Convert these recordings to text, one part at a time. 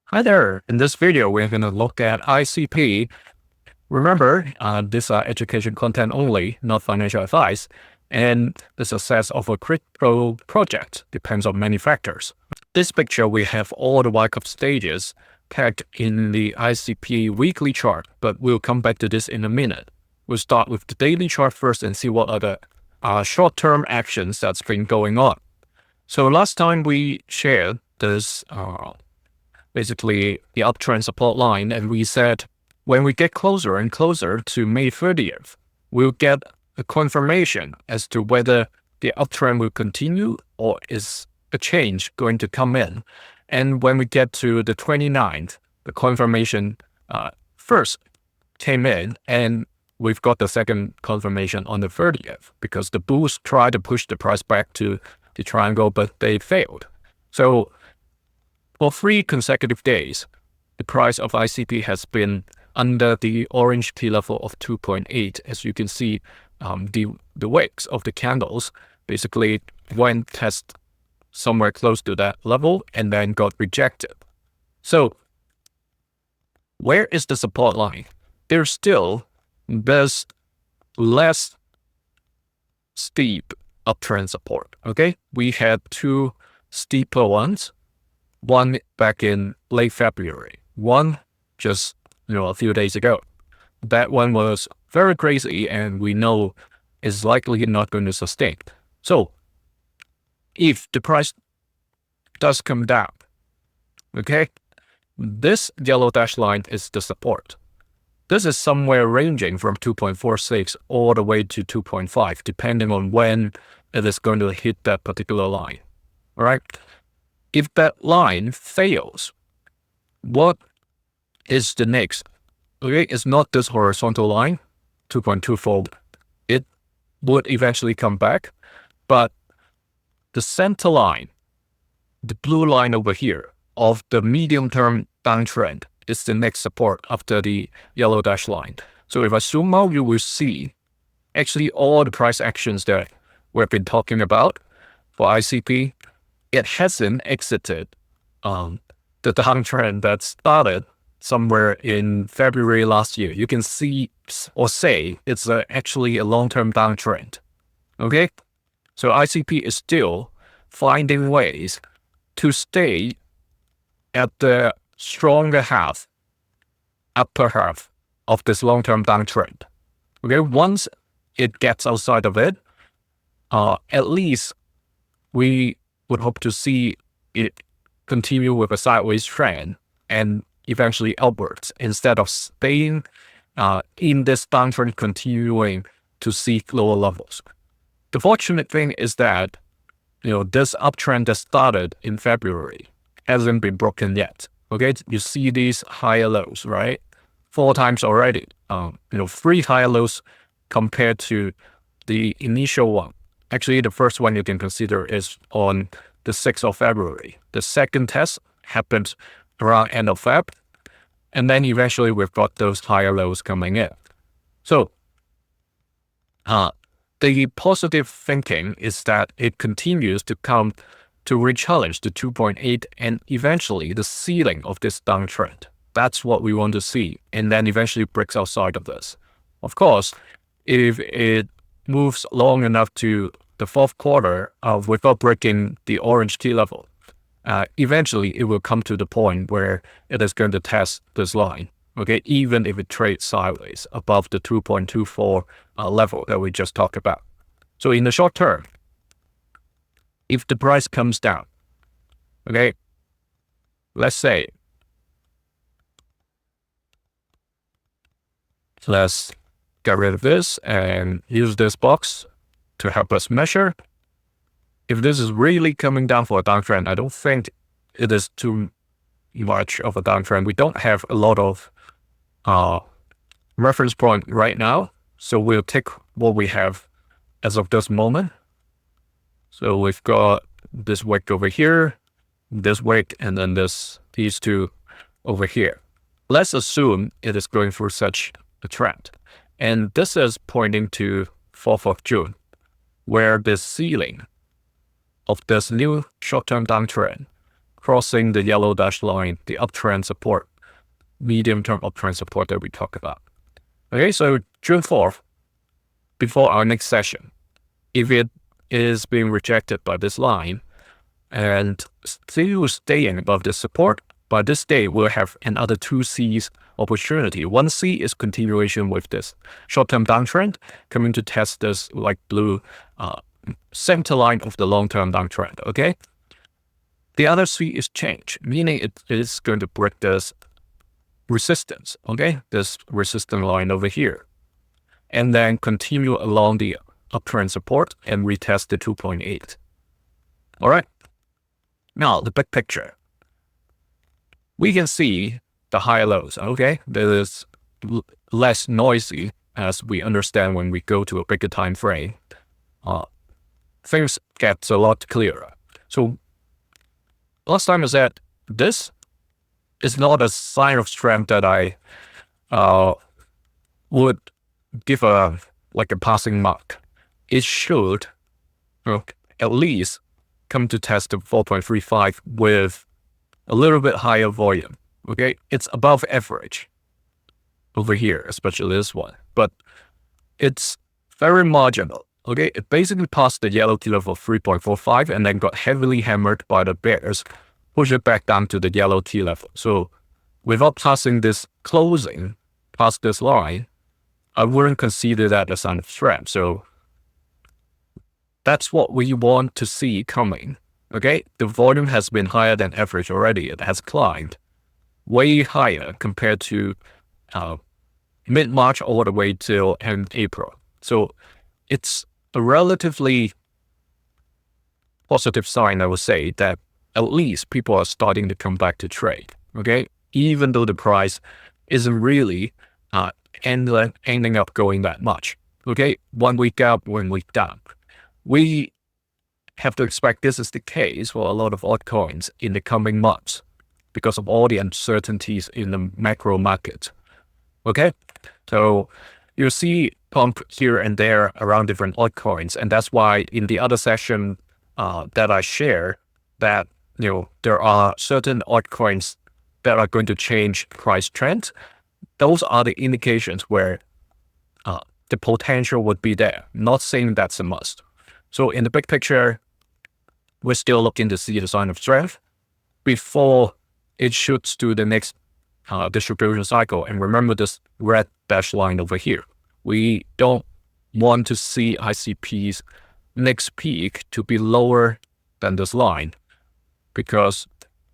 Hi there. In this video, we're going to look at ICP. Remember, these are education content only, not financial advice. And the success of a crypto project depends on many factors. This picture, we have all the Wyckoff stages pegged in the ICP weekly chart, but we'll come back to this in a minute. We'll start with the daily chart first and see what are the short-term actions that's been going on. So last time we shared this basically the uptrend support line, and we said when we get closer and closer to May 30th, we'll get a confirmation as to whether the uptrend will continue or is a change going to come in. And when we get to the 29th, the confirmation first came in, and we've got the second confirmation on the 30th because the bulls tried to push the price back to the triangle, but they failed. So for 3 consecutive days, the price of ICP has been under the orange key level of 2.8. As you can see, the wicks of the candles basically went test somewhere close to that level and then got rejected. So where is the support line? There's less steep uptrend support. Okay, we had 2 steeper ones. One back in late February, one just a few days ago. That one was very crazy, and we know is likely not going to sustain. So if the price does come down, okay, this yellow dashed line is the support. This is somewhere ranging from 2.46 all the way to 2.5, depending on when it is going to hit that particular line. All right. If that line fails, what is the next? Okay, it's not this horizontal line, 2.24. It would eventually come back, but the center line, the blue line over here of the medium-term downtrend is the next support after the yellow dash line. So if I zoom out, you will see actually all the price actions that we've been talking about for ICP. It hasn't exited the downtrend that started somewhere in February last year. You can see or say it's actually a long-term downtrend. Okay, so ICP is still finding ways to stay at the stronger half, upper half of this long-term downtrend. Okay, once it gets outside of it, at least we would hope to see it continue with a sideways trend and eventually upwards instead of staying in this downtrend, continuing to seek lower levels. The fortunate thing is that this uptrend that started in February hasn't been broken yet. Okay, you see these higher lows, right? 4 times already. 3 higher lows compared to the initial one. Actually, the first one you can consider is on the 6th of February. The second test happened around end of Feb. And then eventually we've got those higher lows coming in. So the positive thinking is that it continues to come to re-challenge the 2.8 and eventually the ceiling of this downtrend. That's what we want to see. And then eventually breaks outside of this. Of course, if it moves long enough to the 4th quarter without breaking the orange key level, eventually it will come to the point where it is going to test this line, okay, even if it trades sideways above the 2.24 level that we just talked about. So in the short term, if the price comes down, okay, let's say, let's get rid of this and use this box to help us measure. If this is really coming down for a downtrend, I don't think it is too much of a downtrend. We don't have a lot of reference point right now, so we'll take what we have as of this moment. So we've got this wick over here, this wick, and then these 2 over here. Let's assume it is going through such a trend. And this is pointing to 4th of June, where the ceiling of this new short-term downtrend crossing the yellow dashed line, the uptrend support, medium-term uptrend support that we talked about. Okay, so June 4th, before our next session, if it is being rejected by this line and still staying above the support, by this day we'll have another 2C's opportunity. 1C is continuation with this short-term downtrend coming to test this like blue center line of the long-term downtrend. Okay, the other C is change, meaning it is going to break this resistance. Okay, this resistance line over here, and then continue along the uptrend support and retest the 2.8. All right. Now the big picture. We can see the high lows. Okay, that is less noisy as we understand when we go to a bigger time frame. Things get a lot clearer. So last time I said this is not a sign of strength that I would give a passing mark. It should at least come to test the 4.35 with a little bit higher volume. Okay, it's above average over here, especially this one, but it's very marginal. Okay, it basically passed the yellow key level of 3.45 and then got heavily hammered by the bears, push it back down to the yellow key level. So without passing this closing past this line, I wouldn't consider that a sign of strength. So that's what we want to see coming. Okay, the volume has been higher than average already. It has climbed way higher compared to mid-March all the way till end April. So it's a relatively positive sign, I would say, that at least people are starting to come back to trade. Okay, even though the price isn't really ending up going that much. Okay, 1 week up, 1 week down. We have to expect this is the case for a lot of altcoins in the coming months because of all the uncertainties in the macro market. Okay, so you see pump here and there around different altcoins, and that's why in the other session that I share that there are certain altcoins that are going to change price trend. Those are the indications where the potential would be there. Not saying that's a must. So in the big picture, we're still looking to see the sign of strength before it shoots to the next distribution cycle. And remember this red dashed line over here. We don't want to see ICP's next peak to be lower than this line, because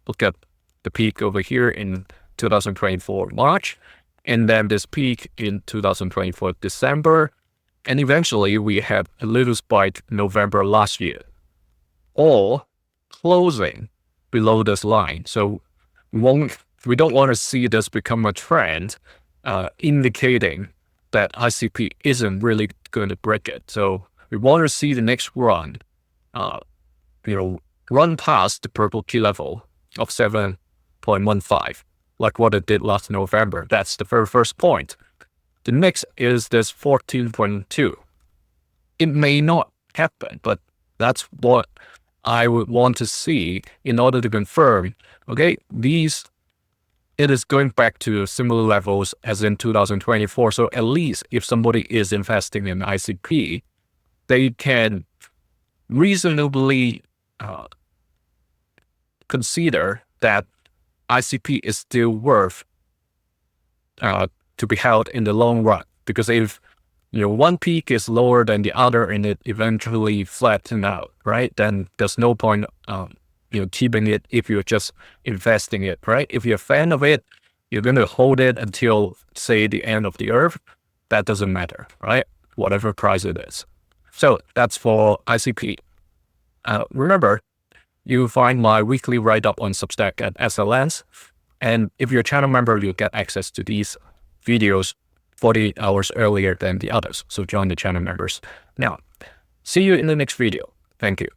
look at the peak over here in 2024 March, and then this peak in 2024 December, and eventually we had a little spike November last year, all closing below this line. So we don't want to see this become a trend, indicating that ICP isn't really going to break it. So we want to see the next run, run past the purple key level of 7.15, like what it did last November. That's the very first point. The next is this 14.2. It may not happen, but that's what I would want to see in order to confirm, okay, it is going back to similar levels as in 2024. So at least if somebody is investing in ICP, they can reasonably consider that ICP is still worth to be held in the long run. Because if one peak is lower than the other and it eventually flatten out, right? Then there's no point keeping it if you're just investing it, right? If you're a fan of it, you're going to hold it until, say, the end of the earth. That doesn't matter, right? Whatever price it is. So that's for ICP. Remember, you find my weekly write-up on Substack at SLNs. And if you're a channel member, you'll get access to these videos 48 hours earlier than the others. So join the channel members. Now, see you in the next video. Thank you.